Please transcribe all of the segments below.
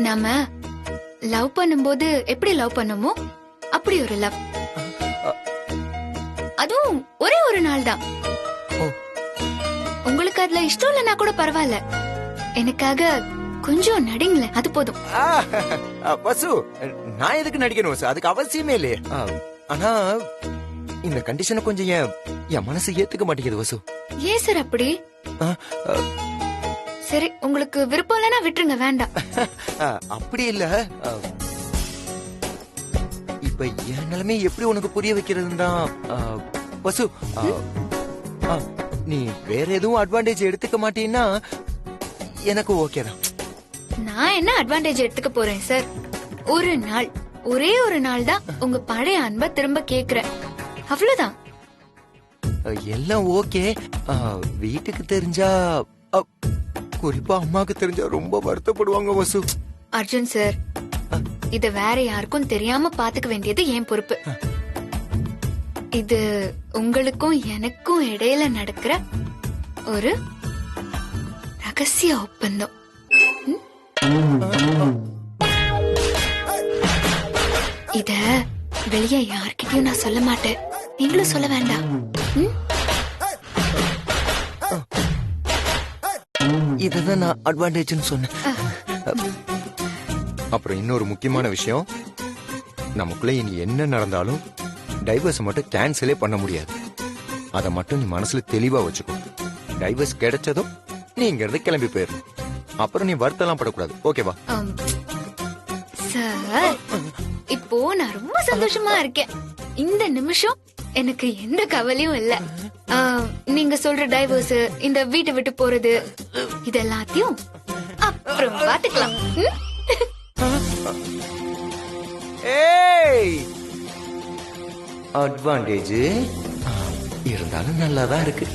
நாம லவ் பண்ணும்போது எப்படி லவ் பண்ணமோ அப்படி ஒரு லவ். அதுவும் ஒரே ஒரு நாள் தான். உங்களுக்கு அதுல இஷ்டம் இல்லைன்னா கூட பரவாயில்ல, எனக்காக கொஞ்சம் நடிங்களேன், அது போதும். வசு, நான் எதுக்கு நடிக்கணும் வசு? அதுக்கு அவசியமே இல்லையே. ஆனா இந்த கண்டிஷனை கொஞ்சம் என் மனசு ஏத்துக்க மாட்டேங்குது வசு. ஏன் சார் அப்படி? சரி, உங்களுக்கு விருப்பம் இல்லைன்னா விட்டுருங்க, வேண்டாம். அப்படி இல்ல, இப்ப என் நிலைமை எப்படி உனக்கு புரிய வைக்கிறதுன்னா வசு, நீ வேற எதுவும் அட்வான்டேஜ் எடுத்துக்க மாட்டீன்னா எனக்கு ஓகே தான். நான் என்ன அட்வான்டேஜ் எடுத்துக்க போறேன் சார்? ஒரு நாள், ஒரே ஒரு நாள் தான் உங்க பழைய அன்பை திரும்ப கேக்குறேன், அவ்வளவுதான். எல்லாம் ஓகே. வீட்டுக்கு தெரிஞ்சா, குறிப்பா அம்மாக்கு தெரிஞ்சா ரொம்ப வருத்தப்படுவாங்க வசு. அர்ஜுன் சார், இத வேற யாருக்கும் தெரியாம பாத்துக்க வேண்டியது என் பொறுப்பு. இது உங்களுக்கும் எனக்கும் இடையில நடக்கிற ஒரு ரகசிய ஒப்பந்தம். இத வெளியே யார்கிட்டயும் நான் சொல்ல மாட்டேன், நீங்களும் சொல்ல வேண்டாம். இததான் நான் அட்வான்டேஜ்னு சொன்னேன். அப்புறம் இன்னொரு முக்கியமான விஷயம், நமக்குள்ள இனி என்ன நடந்தாலும் டைவர்ஸ் மட்டும் கேன்சலே பண்ண முடியாது. அத மட்டும் நீ மனசுல தெளிவா வச்சுக்கோ. டைவர்ஸ் கிடைச்சதும் நீ இங்க இருந்து கிளம்பி போயிரு. அப்புறம் நீ வருத்தலாம் படக்கூடாது, ஓகேவா? சார், இப்போ நான் ரொம்ப சந்தோஷமா இருக்கேன். இந்த நிமிஷம் எனக்கு எந்த கவலையும் இல்ல. நீங்க சொல்ற டைவர்ஸ், இந்த வீட்டை விட்டு போறது, இது எல்லாத்தையும் அப்புறம் பாத்துக்கலாம். அட்வான்டேஜ் இருந்தாலும் நல்லாதான் இருக்கு.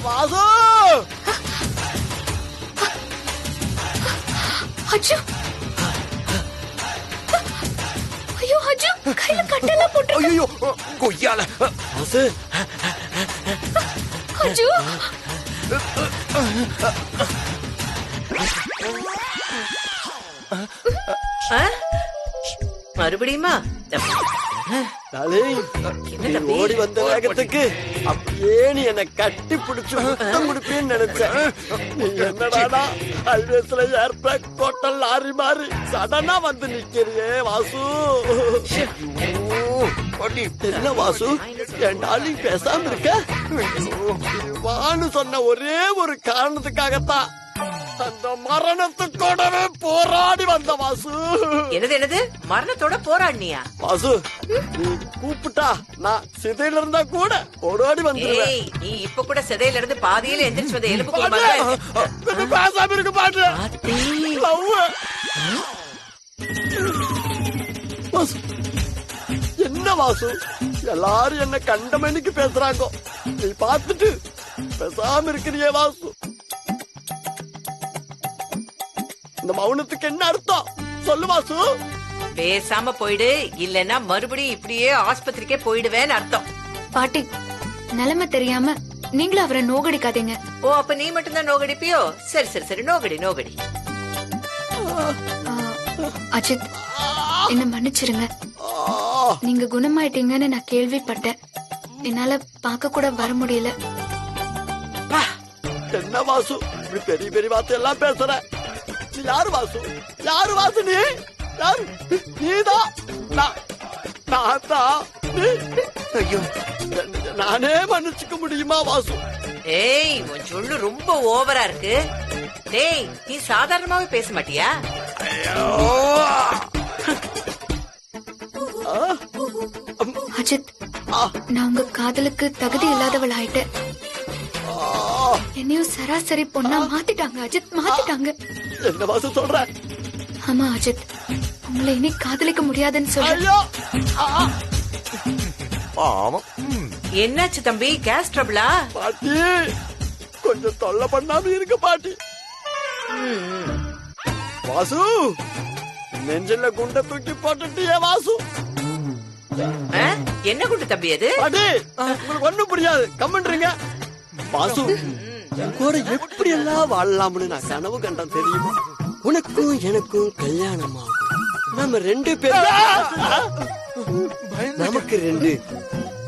வாசு, அஜு, ஐயோ அஜு, கையில கட்டெல்லாம் போட்டு. ஐயோ கொய்யால. வாசு, அஜு, மறுபடியுமா? ஓடி வந்த வேகத்துக்கு அப்படியே நீ என்ன கட்டி பிடிச்சு முத்தம் கொடுப்பேன்னு நினைச்சேன். நீ என்னடாடா ஹைவேஸ்ல ஏர்பேக் டோட்டல் லாரி மாறி சடனா வந்து நிக்கிறியே வாசு. என்ன வாசு, என் டார்லிங் பேசாம இருக்க? வான்னு சொன்ன ஒரே ஒரு காரணத்துக்காகத்தான் அந்த மரணத்துக்கூடவே போராடி வந்த வாசு. என்னது மரணத்தோட போராடினியா? வாசு, நீ கூப்பிட்டா நான் சிதையில இருந்தா கூட ஓடோடி வந்துருவேன். நீ இப்ப கூட சிதையில இருந்து பாதியில எந்திரிச்சு வந்த எலும்பு பேசாம இருக்க மாட்டேன். என்ன வாசு, எல்லாரும் என்ன கண்டமணிக்கு பேசுறாங்க, நீ பாத்துட்டு பேசாம இருக்கிறியே வாசு. இந்த மௌனத்துக்கு என்ன அர்த்தம் சொல்லு வாசு? பேசாம போயிடு, இல்லன்னா மறுபடியும் இப்படியே ஆஸ்பத்திரிக்கே போயிடுவேன்னு அர்த்தம். பாட்டி, நிலைமை தெரியாம நீங்களும் அவரை நோகடிக்காதீங்க. ஓ, அப்ப நீ மட்டும் தான் நோகடிப்பியோ? சரி சரி சரி, நோகடி. அஜித், என்ன மன்னிச்சிருங்க. நீங்க குணமாயிட்டீங்கன்னு நான் கேள்விப்பட்டேன். என்னால பார்க்க கூட வர முடியல. என்ன வாசு, இப்படி பெரிய பெரிய வார்த்தை எல்லாம் பேசுற? யாரு வாசு? யாரு வாசு? நீ யாரு? நீதான். நான் தான். ஐயோ, நானே மன்னிச்சுக்க முடியுமா வாசு? ஏய், உன் சொல்லு ரொம்ப ஓவரா இருக்கு. டேய், நீ சாதாரணமாவே பேச மாட்டியா? அஜித், நான் உங்க காதலுக்கு தகுதி இல்லாதவள் ஆயிட்டேன். என்னையும் சராசரி பொண்ணா மாத்திட்டாங்க அஜித், மாத்திட்டாங்க. என்ன வாசு சொல்ற? ஆமா அஜித், உங்களை இனி காதலிக்க முடியாதுன்னு சொல்ல. என்னாச்சு தம்பி, கேஸ் ட்ரபிளா? பாட்டி, கொஞ்சம் தொல்லை பண்ணாம இருக்க பாட்டி. வாசு, நெஞ்சில குண்ட தூக்கி போட்டுட்டியே வாசு. ஆ? என்ன குண்டு தம்பி அது? அடி உங்களுக்கு ஒண்ணும் புரியாது, கம்மன்றீங்க. வாசு, உன் கூட எப்படி எல்லாம் வாழலாம்னு நான் கனவு கண்டேன் தெரியுமா? உனக்கும் எனக்கும் கல்யாணமா, நம்ம 2 பேரும், நமக்கு 2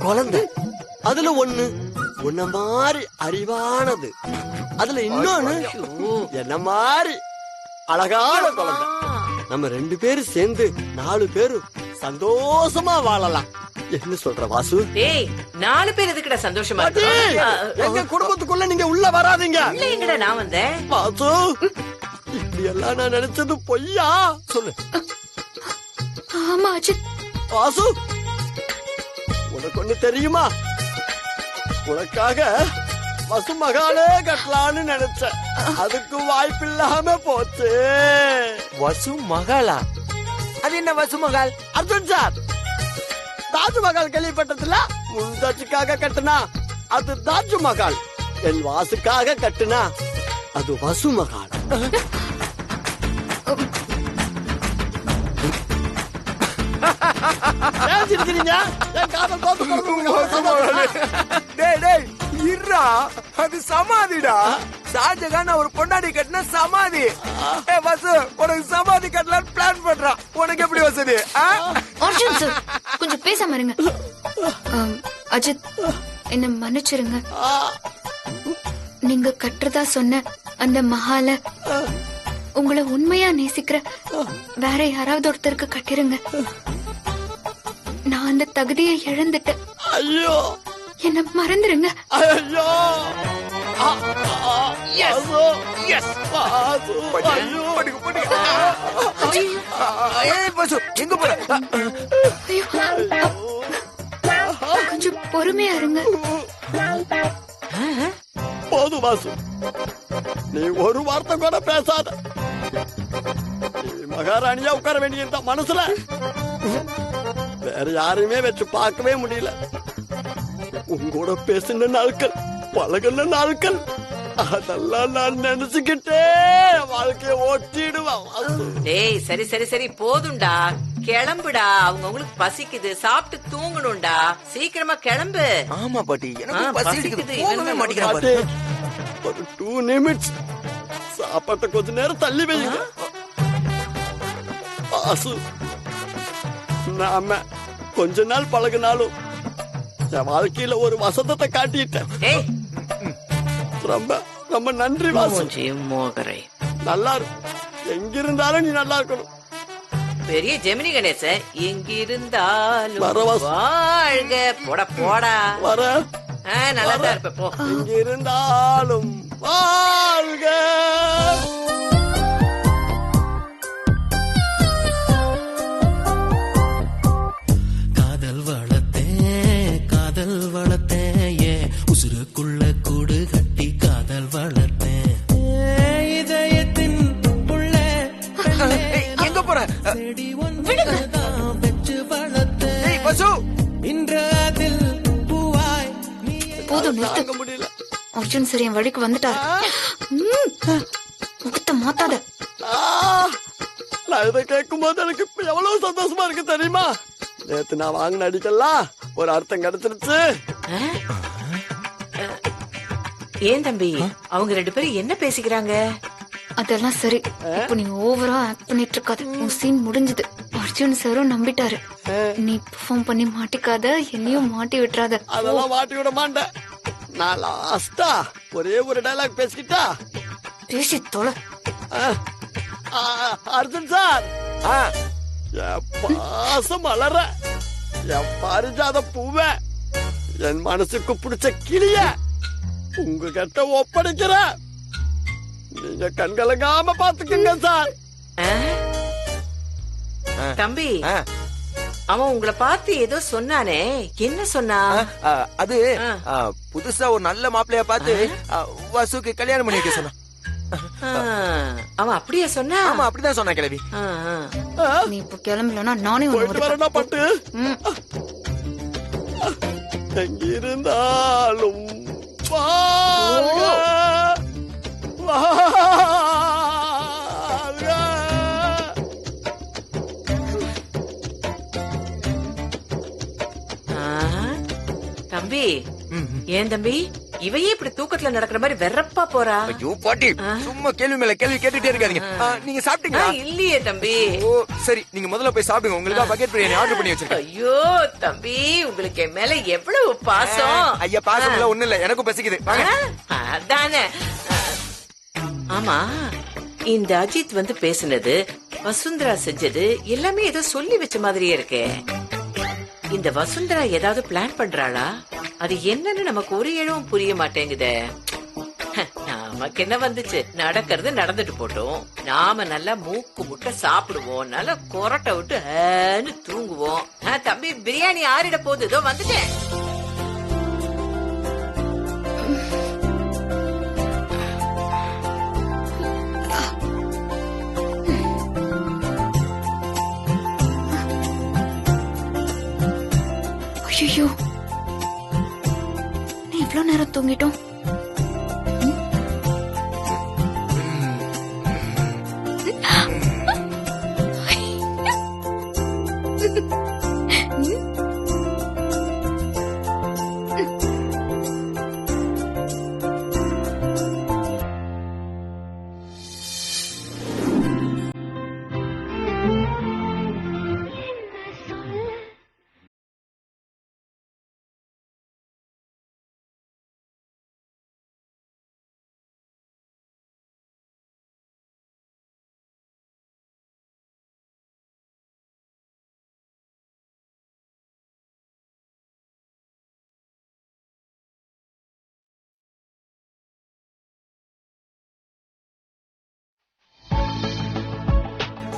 குழந்தை. அதுல ஒண்ணு உன்ன மாதிரி அறிவானது, அதுல இன்னொன்னு என்ன மாதிரி அழகான குழந்தை. நம்ம 2 பேரும் சேர்ந்து 4 பேரும் சந்தோஷமா வாழலாம். என்ன சொல்ற வாசு? டேய் 4 பேர் எதுக்குடா சந்தோஷமா அடி, இருக்கணும்? எங்க குடும்பத்துக்குள்ள நீங்க உள்ள வராதீங்க. இல்ல எங்கடா நான் வந்தேன்? வாசு, இப்படி எல்லாம் நான் நினைச்சது பொய்யா? சொல்லு ஆமா அஜித். வாசு, உனக்கு ஒண்ணு தெரியுமா? உனக்காக வசு மகாலே கட்டலான்னு நினைச்சேன், அதுக்கு வாய்ப்பில்லாம போச்சு. வசு மகாலா? அது என்ன வசு மகால்? அர்ஜுன் சார், தாஜ்மஹால் கேள்விப்பட்டதுல முந்தாட்சிக்காக கட்டுனா அது தாஜ்மஹால், என் வாசுக்காக கட்டுனா அது வசு மகால். பேசிருக்கிறீங்க, என் காதல் தோத்து போறது. டேய் டேய் இருடா, அது சமாதிடா. ஷாஜகான் ஒரு பொண்டாடி கட்டின சமாதி. ஏ வசு, உனக்கு சமாதி கட்டலான்னு பிளான் பண்றான். உனக்கு எப்படி வசதி? அர்ஜுன் சார் கொஞ்சம் பேசாம இருங்க. அஜித், என்ன மன்னிச்சிருங்க. நீங்க கட்டுறதா சொன்ன அந்த மஹால உங்களை உண்மையா நேசிக்கிற வேற யாராவது ஒருத்தருக்கு கட்டிருங்க. நான் அந்த தகுதியை இழந்துட்டேன். ஐயோ, என்ன மறந்துருங்க. ஐயோ, வசு எங்க போற? ஐயோ, கொஞ்சம் பொறுமையா இருங்க. போதும் வாசு, நீ ஒரு வார்த்தை கூட பேசாத. நீ மகாராணியா உட்கார வேண்டியிருந்த மனசுல வேற யாரையுமே வச்சு பார்க்கவே முடியல. உங்களோட பேசின நாட்கள், பழகின நாட்கள், அதெல்லாம் நான் நினைச்சுக்கிட்டே வாழ்க்கைய ஓட்டிடுவேன். டேய் சரி சரி சரி போதும்டா, கிளம்புடா. அவங்க உங்களுக்கு பசிக்குது, சாப்பிட்டு தூங்கணும்டா. சீக்கிரமா கிளம்பு. ஆமா பாட்டி, எனக்கு பசி பசிக்குது. போகவே மாட்டேங்கிறேன் பாட்டி, பாரு. ஒரு 2 நிமிட்ஸ் சாப்பாட்ட கொஞ்ச நேரம் தள்ளி வைங்க. வாசு, நாம கொஞ்ச நாள் பழகினாலும் என் வாழ்க்கையில ஒரு வசந்தத்தை காட்டிட்டேன். டேய் ரொம்ப ரொம்ப நன்றி வாசு. மூஞ்சி மோகரை. நல்லா இரு, எங்கிருந்தாலும் நீ நல்லா இருக்கணும். பெரிய ஜெமினி கணேசன் எங்கிருந்தாலும் வர வாசு. வாழ்க. போடா போடா. வர நல்லா தான் இருப்ப போ. எங்கிருந்தாலும் வாழ்க. காதல் வளர்த்தேன் ஏன் உசுருக்குள்ள கூடு கட்டி காதல் வளர்த்தேன் இதயத்தின் உள்ள எங்க போற? செடி ஒன்றுதான் வச்சு வளர்த்தேன் வசு, இன்று அதில் பூவாய் நீ போதும் நிறுத்து. தாங்க முடியல. அர்ஜுன் சார் என் வழிக்கு வந்துட்டாரு. முகத்தை மாத்தாத. நான் இதை கேட்கும் போது எனக்கு இப்ப எவ்வளவு சந்தோஷமா இருக்கு தெரியுமா? நேத்து நான் வாங்கின அடிக்கெல்லாம் ஒரு அர்த்தம் கிடைச்சிருச்சு. ஏன் தம்பி, அவங்க 2 பேரும் என்ன பேசிக்கிறாங்க? அதெல்லாம் சரி. இப்போ நீ ஓவரா ஆக்ட் பண்ணிட்டு இருக்காது. உன் சீன் முடிஞ்சது. அர்ஜுன் சாரும் நம்பிட்டாரு. நீ பெர்ஃபார்ம் பண்ணி மாட்டிக்காத, என்னையும் மாட்டி விட்டுறாத. அதெல்லாம் மாட்டி விட மாட்டேன். நான் லாஸ்டா ஒரே ஒரு டைலாக் பேசிக்கிட்டா? பேசி தொலை. அர்ஜுன் சார், என் பாசம் மலர, என் பாரிஜாத பூவ, என் மனசுக்கு பிடிச்ச கிளிய உங்க கிட்ட ஒப்படைக்கிற. நீங்க கண்கலங்காம பாத்துக்கங்க சார். தம்பி, அவன் உங்களை பார்த்து ஏதோ சொன்னானே, என்ன சொன்னா? அது புதுசா ஒரு நல்ல மாப்பிள்ளைய பார்த்து வசுக்கு கல்யாணம் பண்ணி வைக்க சொன்னான். அவன் அப்படியே சொன்னா? ஆமா, அப்படிதான் சொன்னா கிழவி. நீ இப்போ கிளம்பலன்னா நானே போயிட்டு வரேன்னா பட்டு. எங்கிருந்தாலும் வாழ்க, வாழ்க. தம்பி ஏன் தம்பி இவையே இப்படி தூக்கத்துல நடக்கிற மாதிரி வெறப்பா போறா? ஐயோ பாட்டி, சும்மா கேள்வி மேல கேள்வி கேட்டுட்டே இருக்காதீங்க. நீங்க சாப்பிட்டீங்களா? இல்லையே தம்பி. ஓ சரி, நீங்க முதல்ல போய் சாப்பிடுங்க. உங்களுக்கு பக்கெட் பிரியாணி ஆர்டர் பண்ணி வச்சிருக்கேன். ஐயோ தம்பி, உங்களுக்கு என் மேல எவ்வளவு பாசம். ஐயா பாசம் எல்லாம் ஒண்ணு இல்ல, எனக்கும் பசிக்குது. அதானே. ஆமா, இந்த அஜித் வந்து பேசுனது, வசுந்தரா செஞ்சது எல்லாமே ஏதோ சொல்லி வச்ச மாதிரியே இருக்கே. இந்த வசுந்தரா ஏதாவது பிளான் பண்றாளா? அது என்னன்னு நமக்கு ஒரு இழவும் புரிய மாட்டேங்குதே. நமக்கு என்ன வந்துச்சு, நடக்கிறது நடந்துட்டு போட்டோம். நாம நல்லா மூக்கு முட்டை சாப்பிடுவோம், நல்லா கொரட்டை விட்டு தூங்குவோம். தம்பி பிரியாணி ஆறிட போகுது, இதோ வந்துட்டேன். ஐயோ, இவ்வளவு நேரம் தூங்கிட்டோம்.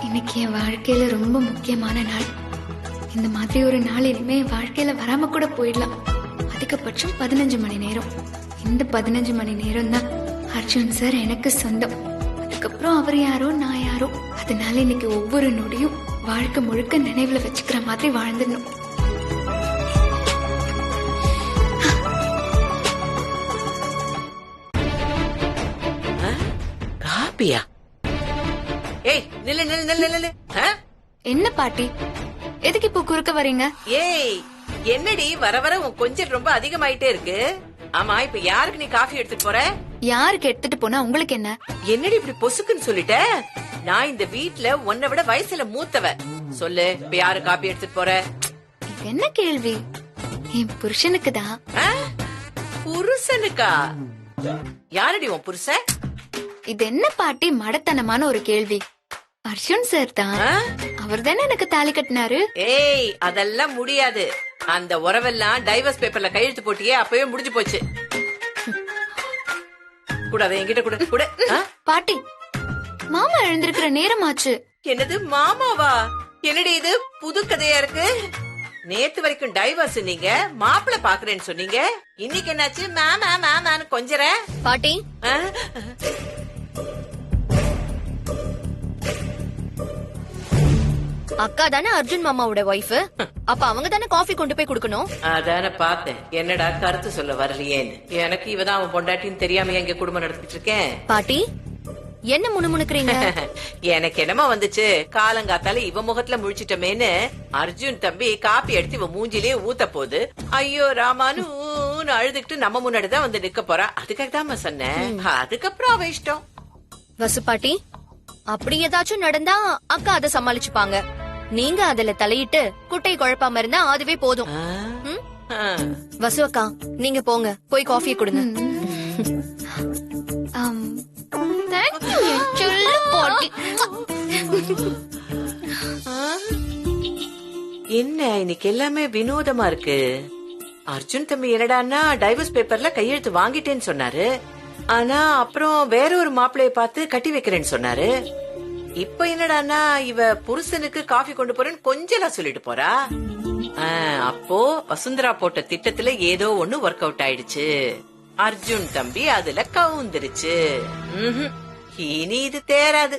இன்னைக்கு என் வாழ்க்கையில ரொம்ப முக்கியமான நாள். இந்த மாதிரி ஒரு நாள் இனிமே என் வாழ்க்கையில வராம கூட போயிடலாம். அதிகபட்சம் 15 மணி நேரம். இந்த 15 மணி நேரம் தான் அர்ஜுன் சார் எனக்கு சொந்தம். அதுக்கப்புறம் அவர் யாரோ நான் யாரோ. அதனால இன்னைக்கு ஒவ்வொரு நொடியும் வாழ்க்கை முழுக்க நினைவுல வச்சுக்கிற மாதிரி வாழ்ந்துடணும். காப்பியா? ஏய் நில்லு நில்லு நில்லு நில்லு. என்ன பாட்டி, எதுக்கு இப்போ குறுக்க வரீங்க? ஏய் என்னடி வர வர உன் கொஞ்சம் ரொம்ப அதிகமாயிட்டே இருக்கு. ஆமா, இப்ப யாருக்கு நீ காஃபி எடுத்துட்டு போற? யாருக்கு எடுத்துட்டு போனா உங்களுக்கு என்ன? என்னடி இப்படி பொசுக்குன்னு சொல்லிட்ட? நான் இந்த வீட்ல உன்னை விட வயசுல மூத்தவ. சொல்லு, இப்ப யாரு காப்பி எடுத்துட்டு போற? இது என்ன கேள்வி? என் புருஷனுக்கு தான். புருஷனுக்கா? யாரடி உன் புருஷன்? இது என்ன பாட்டி மடத்தனமான ஒரு கேள்வி? அர்ஜுன் சார் தான். அவர் தானே எனக்கு தாலி கட்டினாரு. ஏய் அதெல்லாம் முடியாது. அந்த உறவெல்லாம் டைவர்ஸ் பேப்பர்ல கையெழுத்து போட்டியே, அப்பவே முடிஞ்சு போச்சு. கூடாது, என்கிட்ட கூட கூட. பாட்டி, மாமா எழுந்திருக்கிற நேரமாச்சு. என்னது மாமாவா? என்னடி இது புது கதையா இருக்கு? நேத்து வரைக்கும் டைவர்ஸ் நீங்க, மாப்பிள்ள பாக்குறேன்னு சொன்னீங்க. இன்னைக்கு என்னாச்சு? மேம் மேம் கொஞ்சற பாட்டி. அக்கா தானே அர்ஜுன் மாமாவோட ஒய்ஃப். அப்ப அவங்க தானே காஃபி கொண்டு போய் கொடுக்கணும். அதான பார்த்தேன். என்னடா கருத்து சொல்ல வரலையேன்னு. எனக்கு இவதான் அவன் பொண்டாட்டின்னு தெரியாம எங்க குடும்பம் நடத்திட்டு இருக்கேன். பாட்டி என்ன முணுமுணுக்குறீங்க? எனக்கு என்னமா வந்துச்சு, காலங்காத்தால இவ முகத்துல முழிச்சிட்டமேன்னு அர்ஜுன் தம்பி காப்பி எடுத்து இவ மூஞ்சிலேயே ஊத்த போது, ஐயோ ராமானு அழுதுகிட்டு நம்ம முன்னாடிதான் வந்து நிக்க போறா. அதுக்காக தான் சொன்னேன். அதுக்கப்புறம் அவ இஷ்டம். வசு பாட்டி, அப்படி ஏதாச்சும் நடந்தா அக்கா அதை சமாளிச்சுப்பாங்க. நீங்க அதுல தலையிட்டு குட்டை குழப்பாம இருந்தா அதுவே போதும். வசு அக்கா, நீங்க போங்க, போய் காஃபியை கொடுங்க. என்ன இன்னைக்கு எல்லாமே வினோதமா இருக்கு. அர்ஜுன் தம்பி என்னடான்னா டைவர்ஸ் பேப்பர்ல கையெழுத்து வாங்கிட்டேன்னு சொன்னாரு. ஆனா அப்புறம் வேற ஒரு மாப்பிளைய பார்த்து கட்டி வைக்கிறேன்னு சொன்னாரு. இப்ப என்னடான்னா இவ புருஷனுக்கு காஃபி கொண்டு போறேன்னு கொஞ்சம் சொல்லிட்டு போறா. அப்போ வசுந்தரா போட்ட திட்டத்துல ஏதோ ஒண்ணு ஒர்க் அவுட் ஆயிடுச்சு. அர்ஜுன் தம்பி அதுல கவுந்துருச்சு. இனி இது தேராது.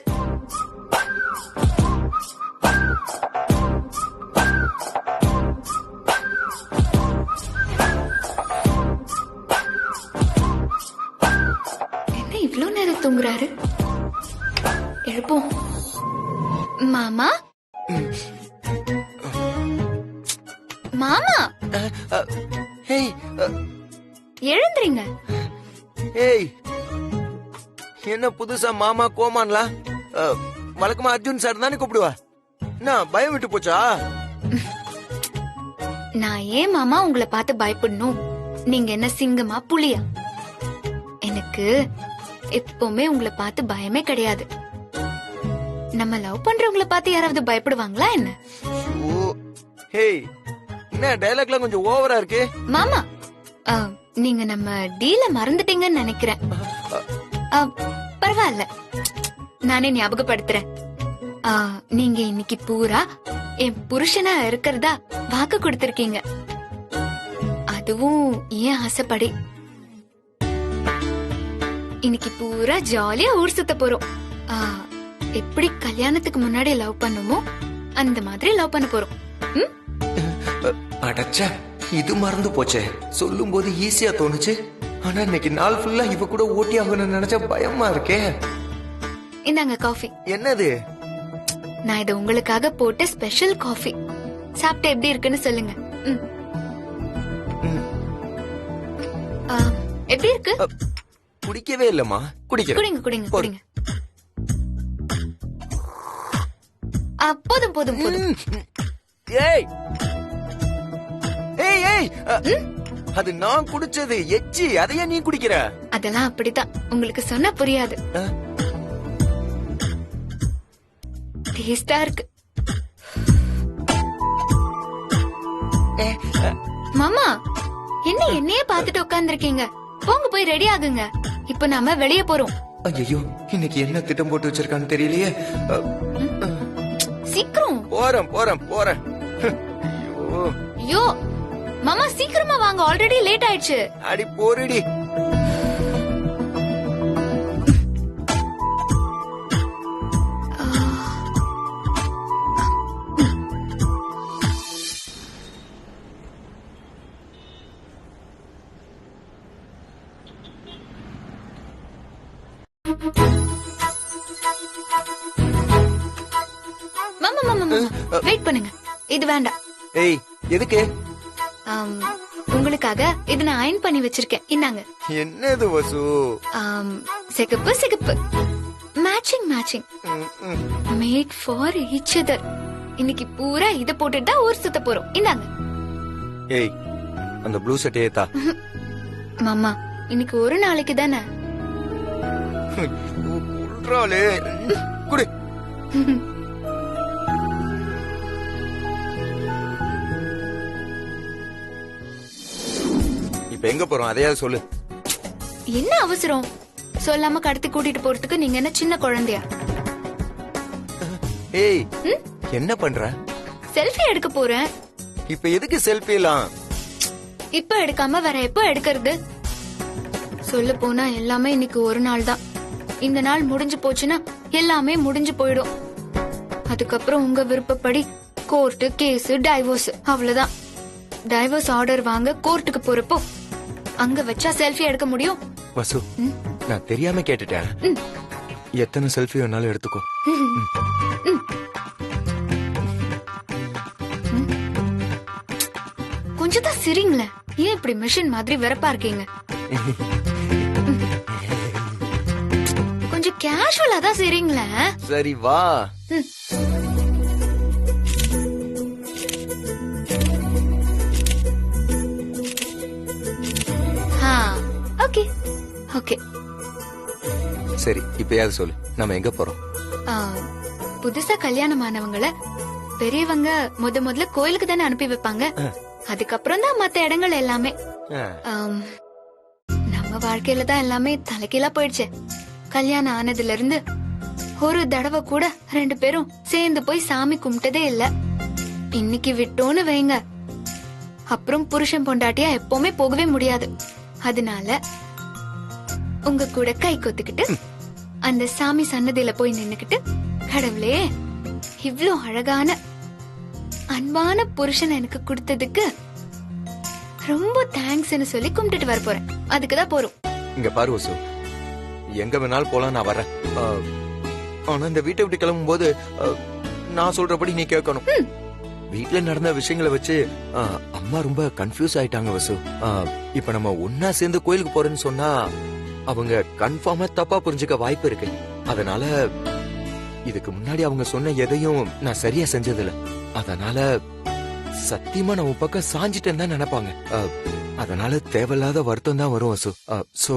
என்ன இவ்ளோ நேரம் தூங்குறாரு? எழுப்போம். மாமா மாமா ஏய் எழுந்துறீங்க. ஏய் என்ன புதுசா மாமா கோமான்லாம்? வழக்கமா அர்ஜுன் சார் தானே கூப்பிடுவா. என்ன பயம் விட்டு போச்சா? நான் ஏன் மாமா உங்களை பார்த்து பயப்படணும்? நீங்க என்ன சிங்கமா புலியா? எனக்கு எப்பவுமே உங்களை பார்த்து பயமே கிடையாது. நம்ம லவ் பண்றவங்களை பார்த்து யாராவது பயப்படுவாங்களா என்ன? ஓ ஹேய் என்ன டயலாக்லாம் கொஞ்சம் ஓவரா இருக்கு. மாமா நீங்க நம்ம டீல மறந்துட்டீங்கன்னு நினைக்கிறேன். பரவாயில்ல, நானே ஞாபகப்படுத்துறேன். நீங்க இன்னைக்கு பூரா என் புருஷனா இருக்கிறதா வாக்கு கொடுத்திருக்கீங்க. அதுவும் ஏன் ஆசைப்படி. இன்னைக்கு பூரா ஜாலியா ஊர் சுத்த போறோம். எப்படி கல்யாணத்துக்கு முன்னாடி லவ் பண்ணுமோ அந்த மாதிரி லவ் பண்ண போறோம். அடச்சா இது மறந்து போச்சே. சொல்லும் போது ஈஸியா தோணுச்சு. ஆனா இன்னைக்கு நாள் ஃபுல்லா இவ கூட ஓட்டி ஆகணும்னு நினைச்சா பயமா இருக்கே. இந்தாங்க காஃபி. என்னது? நான் இதை உங்களுக்காக போட்ட ஸ்பெஷல் காஃபி. சாப்பிட்டு எப்படி இருக்குன்னு சொல்லுங்க. எப்படி இருக்கு? குடிக்கவே இல்லம்மா. குடிக்கிறேன். குடிங்க குடிங்க குடிங்க. போதும் போதும் போதும். ஏய் ஏய் ஏய் அது நான் குடிச்சது எச்சி. அதையே நீ குடிக்கிற? அதெல்லாம் அப்படித்தான். உங்களுக்கு சொன்னா புரியாது. டேஸ்டா இருக்கு. மாமா என்ன என்னையே பாத்துட்டு உட்கார்ந்துருக்கீங்க? போங்க போய் ரெடி ஆகுங்க. இப்ப நாம வெளியே போறோம். ஐயோ இன்னைக்கு என்ன திட்டம் போட்டு வச்சிருக்கான்னு தெரியலையே. சீக்கிரம். போறேன் போறேன் போறேன். ஐயோ மாமா சீக்கிரமா வாங்க, ஆல்ரெடி லேட் ஆயிடுச்சு. அடி போறடி. மாமா மாமா மாமா வெயிட் பண்ணுங்க. இது வேண்டாம். ஏய் எதுக்கு? உங்களுக்காக இது நான் அயன் பண்ணி வச்சிருக்கேன். இன்னாங்க. என்னது வசு? சிகப்பு சிகப்பு matching matching made for each other. இன்னைக்கு பூரா இத போட்டுட்டு தான் ஊர் சுத்த போறோம். இந்தாங்க. ஏய் அந்த ப்ளூ சட்டையே தா. மாமா இன்னைக்கு ஒரு நாளைக்கு தானே. குடு. இப்ப எங்க போறோம் அதையாவது சொல்லு. என்ன அவசரம்? சொல்லாம கடத்தி கூட்டிட்டு போறதுக்கு நீங்க என்ன சின்ன குழந்தையா? ஏய் என்ன பண்ற? செல்ஃபி எடுக்க போறேன். இப்ப எதுக்கு செல்ஃபி எல்லாம்? இப்ப எடுக்காம வேற எப்ப எடுக்கிறது? சொல்ல போனா எல்லாமே இன்னைக்கு ஒரு நாள் தான். இந்த நாள் முடிஞ்சு போச்சுன்னா எல்லாமே முடிஞ்சு போயிடும். அதுக்கப்புறம் உங்க விருப்பப்படி கோர்ட்டு கேஸ் டைவோர்ஸ் அவ்வளவுதான். டைவோர்ஸ் ஆர்டர் வாங்க கோர்ட்டுக்கு போறப்போ அங்க வச்சா செல்ஃபி எடுக்க முடியும்? வசு நான் தெரியாம கேட்டுட்டேன். எத்தனை செல்ஃபி வேணாலும் எடுத்துக்கோ. கொஞ்சம் தான் சிரிங்களேன். ஏன் இப்படி மிஷின் மாதிரி வெறப்பா இருக்கீங்க? கொஞ்சம் கேஷுவலா தான் சிரிங்களேன். சரி வா. ஓகே ஓகே சரி இப்பயாவது சொல்லு நம்ம எங்க போறோம்? புதுசா கல்யாணமானவங்கள பெரியவங்க முதல்ல கோயிலுக்கு தானே அனுப்பி வைப்பாங்க. அதுக்கப்புறம் தான் மத்த இடங்கள் எல்லாமே. நம்ம வாழ்க்கையில தான் எல்லாமே தலைகீழா போயிடுச்சு. கல்யாணம் ஆனதுல இருந்து ஒரு தடவை கூட 2 பேரும் சேர்ந்து போய் சாமி கும்பிட்டதே இல்ல. இன்னைக்கு விட்டோன்னு வைங்க, அப்புறம் புருஷன் பொண்டாட்டியா எப்பவுமே போகவே முடியாது. அதனால உங்க கூட கை கொத்துக்கிட்டு அந்த சாமி சன்னதியில போய் நின்னுக்கிட்டு, கடவுளே இவ்ளோ அழகான அன்பான புருஷன் எனக்கு கொடுத்ததுக்கு ரொம்ப தேங்க்ஸ்னு சொல்லி கும்பிட்டுட்டு வர போறேன். அதுக்குதான் போறோம். இங்க பாரு வசு, எங்க வேணாலும் போலாம், நான் வரேன். ஆனா இந்த வீட்டை விட்டு கிளம்பும் போது நான் சொல்றபடி நீ கேட்கணும். வீட்ல நடந்த விஷயங்களை வச்சு அம்மா ரொம்ப கன்ஃபியூஸ் ஆயிட்டாங்க வசு. இப்ப நம்ம ஒன்னா சேர்ந்து கோயிலுக்கு போறேன்னு சொன்னா அவங்க கன்ஃபார்மா தப்பா புரிஞ்சுக்க வாய்ப்பு இருக்கு. அதனால இதுக்கு முன்னாடி அவங்க சொன்ன எதையும் நான் சரியா செஞ்சதில்ல. அதனால சத்தியமா நான் உன் பக்கம் சாஞ்சிட்டேன்னு தான் நினைப்பாங்க. அதனால தேவையில்லாத வருத்தம் தான் வரும் வசு. சோ